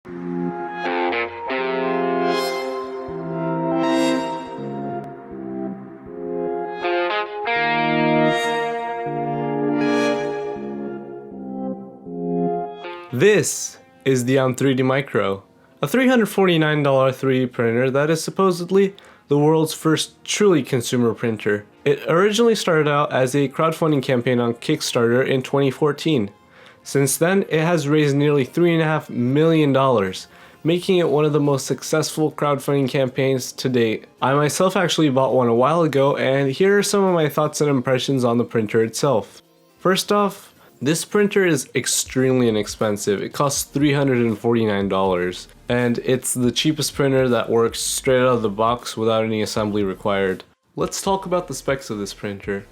This is the M3D Micro, a $349 3D printer that is supposedly the world's first truly consumer printer. It originally started out as a crowdfunding campaign on Kickstarter in 2014. Since then, it has raised nearly $3.5 million, making it one of the most successful crowdfunding campaigns to date. I myself actually bought one a while ago, and here are some of my thoughts and impressions on the printer itself. First off, this printer is extremely inexpensive. It costs $349, and it's the cheapest printer that works straight out of the box without any assembly required. Let's talk about the specs of this printer.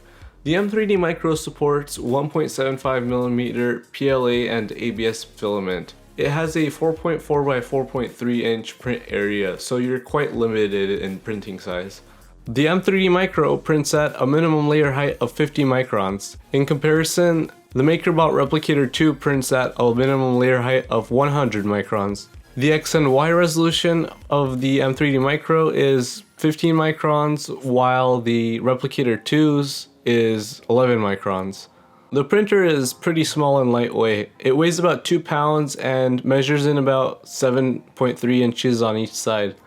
The M3D Micro supports 1.75mm PLA and ABS filament. It has a 4.4 by 4.3 inch print area, so you're quite limited in printing size. The M3D Micro prints at a minimum layer height of 50 microns. In comparison, the MakerBot Replicator 2 prints at a minimum layer height of 100 microns. The X and Y resolution of the M3D Micro is 15 microns, while the Replicator 2's is 11 microns. The printer is pretty small and lightweight. It weighs about 2 pounds and measures in about 7.3 inches on each side.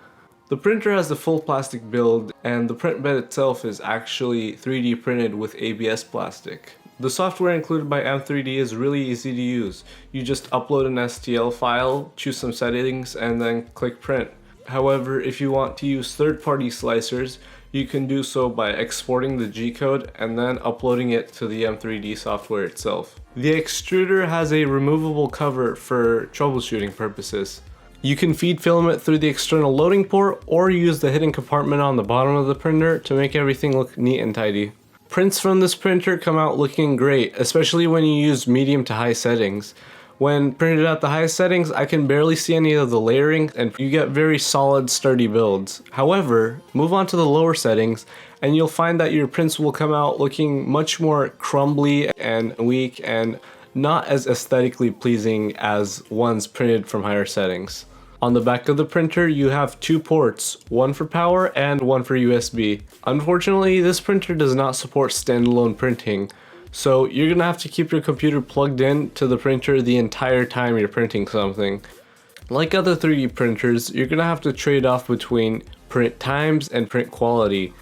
The printer has the full plastic build, and the print bed itself is actually 3D printed with ABS plastic. The software included by M3D is really easy to use. You just upload an STL file, choose some settings, and then click print. However, if you want to use third-party slicers, you can do so by exporting the G-code and then uploading it to the M3D software itself. The extruder has a removable cover for troubleshooting purposes. You can feed filament through the external loading port or use the hidden compartment on the bottom of the printer to make everything look neat and tidy. Prints from this printer come out looking great, especially when you use medium to high settings. When printed at the highest settings, I can barely see any of the layering and you get very solid, sturdy builds. However, move on to the lower settings and you'll find that your prints will come out looking much more crumbly and weak and not as aesthetically pleasing as ones printed from higher settings. On the back of the printer, you have 2 ports, one for power and one for USB. Unfortunately, this printer does not support standalone printing, so you're gonna have to keep your computer plugged in to the printer the entire time you're printing something. Like other 3D printers, you're gonna have to trade off between print times and print quality.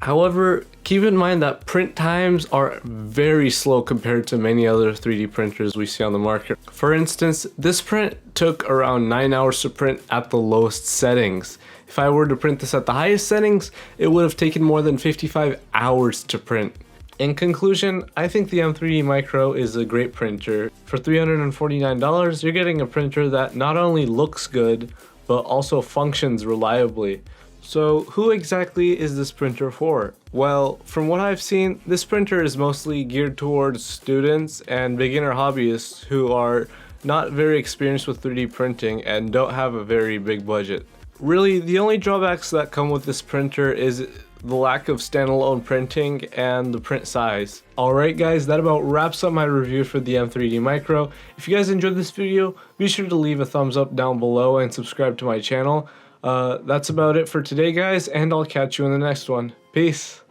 However, keep in mind that print times are very slow compared to many other 3D printers we see on the market. For instance, this print took around 9 hours to print at the lowest settings. If I were to print this at the highest settings, it would have taken more than 55 hours to print. In conclusion, I think the M3D Micro is a great printer. For $349, you're getting a printer that not only looks good, but also functions reliably. So who exactly is this printer for? Well, from what I've seen, this printer is mostly geared towards students and beginner hobbyists who are not very experienced with 3D printing and don't have a very big budget. Really, the only drawbacks that come with this printer is the lack of standalone printing and the print size. Alright guys, that about wraps up my review for the M3D Micro. If you guys enjoyed this video, be sure to leave a thumbs up down below and subscribe to my channel. That's about it for today guys, and I'll catch you in the next one. Peace!